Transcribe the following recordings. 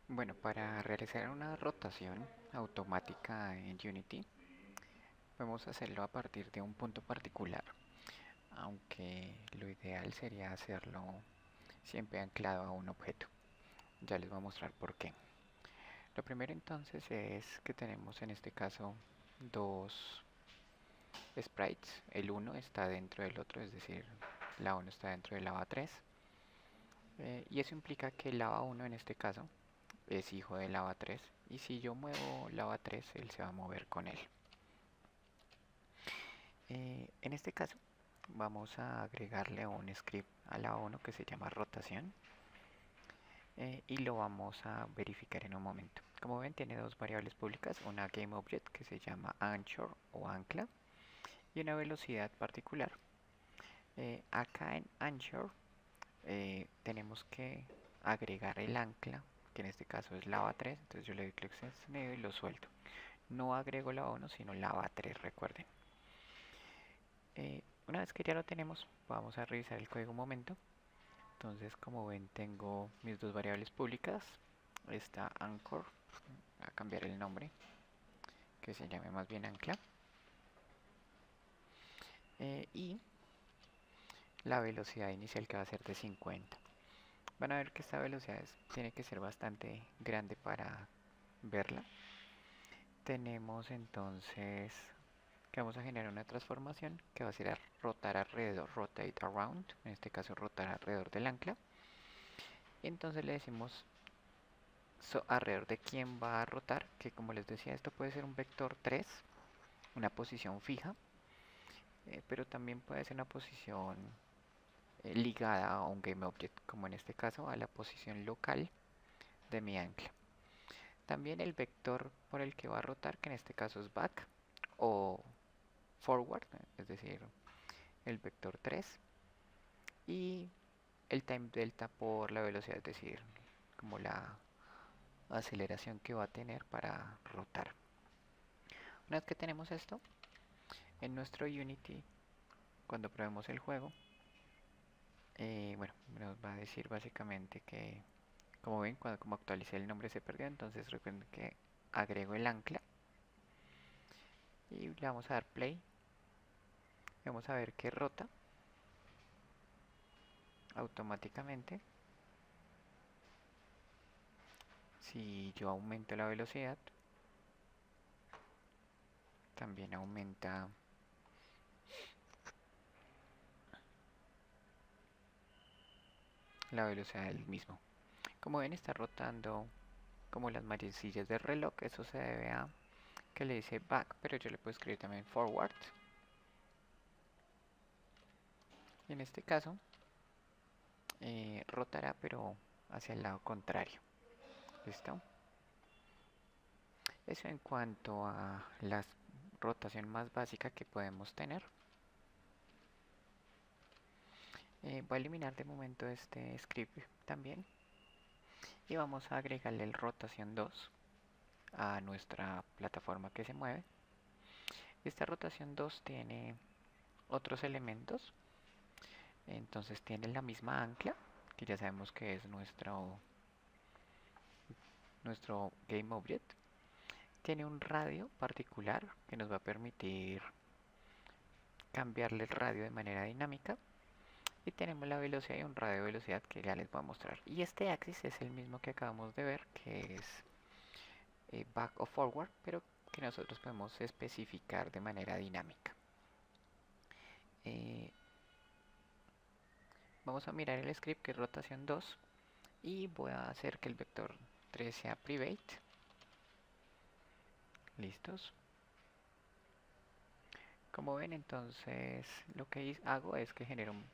Bueno, para realizar una rotación automática en Unity, podemos hacerlo a partir de un punto particular, aunque lo ideal sería hacerlo siempre anclado a un objeto. Ya les voy a mostrar por qué. Lo primero entonces es que tenemos en este caso dos sprites. El uno está dentro del otro, es decir, la 1 está dentro de lava 3. Y eso implica que lava 1 en este caso es hijo de lava 3 y si yo muevo lava 3 él se va a mover con él. En este caso vamos a agregarle un script a lava 1 que se llama rotación y lo vamos a verificar en un momento. Como ven tiene dos variables públicas, una GameObject que se llama anchor o ancla y una velocidad particular. Acá en anchor tenemos que agregar el ancla, que en este caso es lava 3, entonces yo le doy clic extendido y lo suelto. No agrego lava 1, sino lava 3, recuerden. Una vez que ya lo tenemos, vamos a revisar el código un momento. Entonces, como ven, tengo mis dos variables públicas. Está anchor, voy a cambiar el nombre, que se llame más bien ancla. Y la velocidad inicial que va a ser de 50. Van a ver que esta velocidad tiene que ser bastante grande para verla. Tenemos entonces que vamos a generar una transformación que va a ser a rotar alrededor, rotate around, en este caso rotar alrededor del ancla. Y entonces le decimos alrededor de quién va a rotar, que como les decía, esto puede ser un vector 3, una posición fija, pero también puede ser una posición ligada a un GameObject, como en este caso a la posición local de mi ancla. También el vector por el que va a rotar, que en este caso es back o forward, es decir, el vector 3, y el time delta por la velocidad, es decir, como la aceleración que va a tener para rotar. Una vez que tenemos esto, en nuestro Unity, cuando probemos el juego, bueno, nos va a decir básicamente que, como ven, cuando como actualicé el nombre se perdió, entonces recuerden que agrego el ancla y le vamos a dar play. Vamos a ver que rota automáticamente. Si yo aumento la velocidad, también aumenta la velocidad del mismo. Como ven, está rotando como las manecillas del reloj. Eso se debe a que le dice back, pero yo le puedo escribir también forward. Y en este caso, rotará, pero hacia el lado contrario. ¿Listo? Eso en cuanto a la rotación más básica que podemos tener. Voy a eliminar de momento este script también. Y vamos a agregarle el rotación 2 a nuestra plataforma que se mueve. Esta rotación 2 tiene otros elementos. Entonces tiene la misma ancla, que ya sabemos que es nuestro GameObject. Tiene un radio particular que nos va a permitir cambiarle el radio de manera dinámica. Y tenemos la velocidad y un radio de velocidad que ya les voy a mostrar. Y este axis es el mismo que acabamos de ver, que es back o forward, pero que nosotros podemos especificar de manera dinámica. Eh, Vamos a mirar el script que es rotación 2 y voy a hacer que el vector 3 sea private. Listos. Como ven, entonces lo que hago es que genero un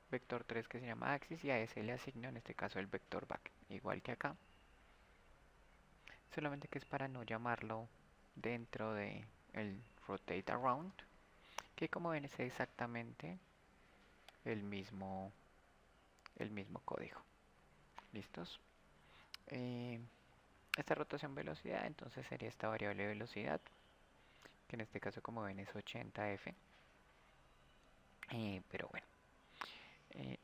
vector 3 que se llama axis y a ese le asigno en este caso el vector back, igual que acá. Solamente que es para no llamarlo dentro de el rotate around, que como ven es exactamente el mismo, el mismo código. ¿Listos? Eh, Esta rotación velocidad entonces sería esta variable de velocidad, que en este caso como ven es 80F. Pero bueno, eh,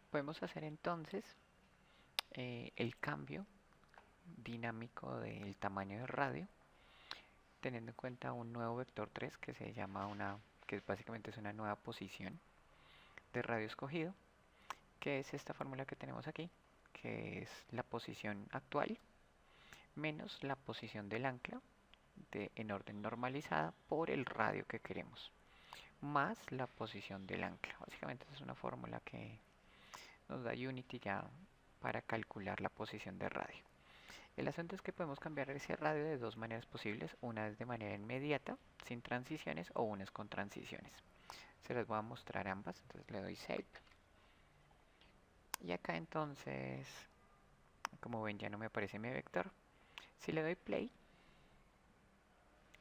podemos hacer entonces el cambio dinámico del tamaño del radio, teniendo en cuenta un nuevo vector 3 que se llama que básicamente es una nueva posición de radio escogido, que es esta fórmula que tenemos aquí, que es la posición actual menos la posición del ancla en orden normalizada por el radio que queremos, más la posición del ancla. Básicamente es una fórmula que nos da Unity ya para calcular la posición de radio. El asunto es que podemos cambiar ese radio de dos maneras posibles. Una es de manera inmediata, sin transiciones, o una es con transiciones. Se las voy a mostrar ambas, entonces le doy Save. Y acá entonces, como ven, ya no me aparece mi vector. Si le doy Play,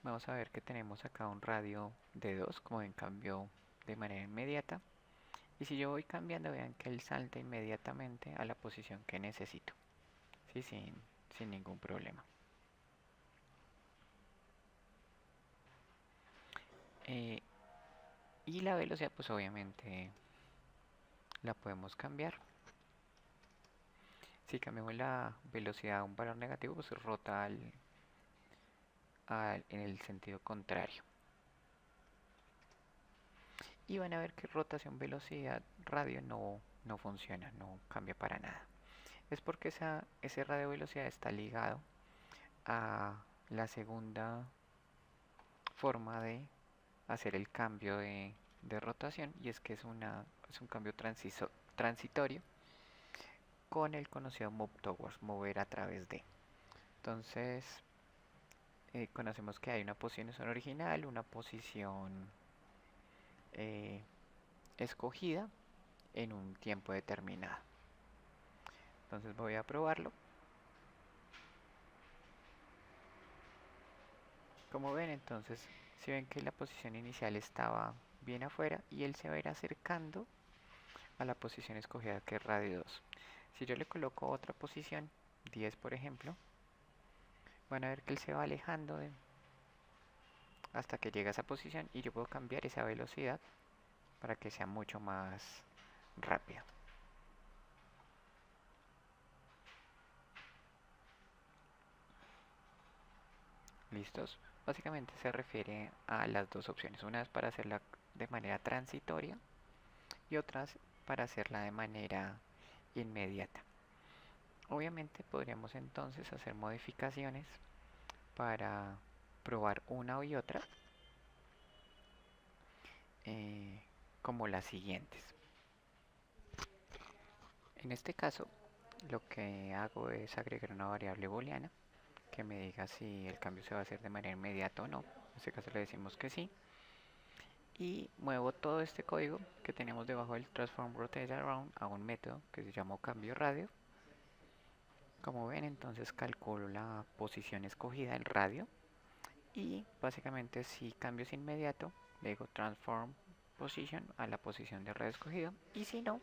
vamos a ver que tenemos acá un radio de 2, como ven, cambió de manera inmediata. Y si yo voy cambiando, vean que él salta inmediatamente a la posición que necesito, ¿sí? Sin ningún problema. Y la velocidad, pues obviamente la podemos cambiar. Si cambiamos la velocidad a un valor negativo, pues rota en el sentido contrario. Y van a ver que rotación, velocidad, radio no funciona, no cambia para nada. Es porque ese radio velocidad está ligado a la segunda forma de hacer el cambio de rotación, y es que es un cambio transitorio con el conocido move towards, mover a través de. Entonces, conocemos que hay una posición original, una posición eh, escogida en un tiempo determinado. Entonces voy a probarlo. Como ven, entonces, si ven que la posición inicial estaba bien afuera, y él se va a ir acercando a la posición escogida, que es radio 2. Si yo le coloco otra posición, 10 por ejemplo, van a ver que él se va alejando hasta que llega a esa posición, y yo puedo cambiar esa velocidad para que sea mucho más rápida. ¿Listos? Básicamente se refiere a las dos opciones. Una es para hacerla de manera transitoria y otras para hacerla de manera inmediata. Obviamente podríamos entonces hacer modificaciones para probar una y otra, como las siguientes. En este caso, lo que hago es agregar una variable booleana que me diga si el cambio se va a hacer de manera inmediata o no. En este caso le decimos que sí. Y muevo todo este código que tenemos debajo del transform rotate around a un método que se llama cambio radio. Como ven, entonces calculo la posición escogida, el radio, y básicamente si cambio es inmediato, le digo transform position a la posición de radio escogido, y si no,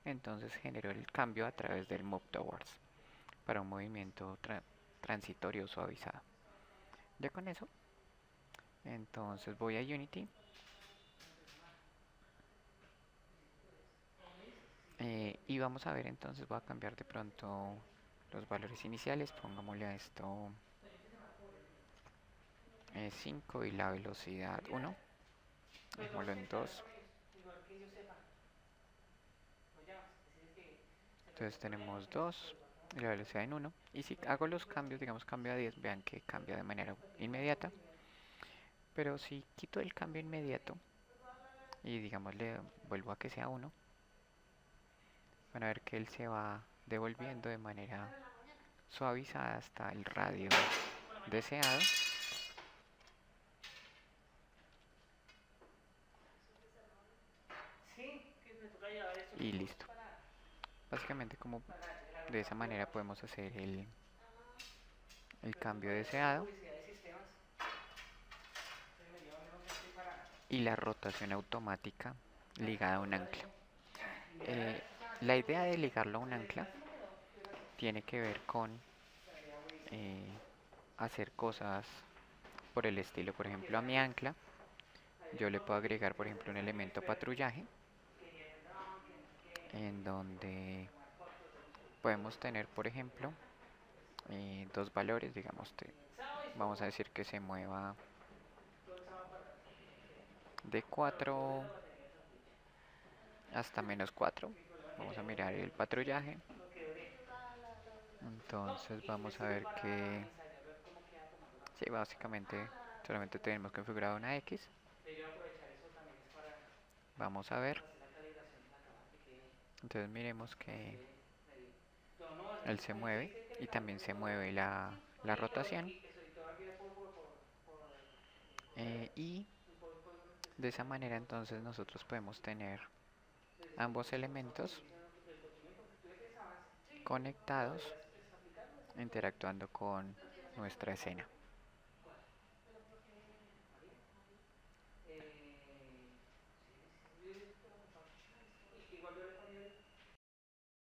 entonces genero el cambio a través del move towards para un movimiento transitorio suavizado. Ya con eso, entonces voy a Unity, y vamos a ver, entonces voy a cambiar de pronto los valores iniciales. Pongámosle a esto 5 y la velocidad 1, dejémoslo en 2. Entonces tenemos 2 y la velocidad en 1. Y si hago los cambios, digamos cambio a 10, vean que cambia de manera inmediata. Pero si quito el cambio inmediato y digamos le vuelvo a que sea 1, van a ver que él se va devolviendo de manera suavizada hasta el radio deseado. Y listo. Básicamente como de esa manera podemos hacer el cambio deseado y la rotación automática ligada a un ancla. La idea de ligarlo a un ancla tiene que ver con eh, hacer cosas por el estilo. Por ejemplo, a mi ancla yo le puedo agregar, por ejemplo, un elemento patrullaje, en donde podemos tener, por ejemplo, dos valores, digamos, vamos a decir que se mueva de 4 hasta -4. Vamos a mirar el patrullaje. Entonces vamos a ver que, sí, básicamente solamente tenemos configurado una X. Vamos a ver. Entonces miremos que él se mueve y también se mueve la rotación. Y de esa manera entonces nosotros podemos tener ambos elementos conectados interactuando con nuestra escena.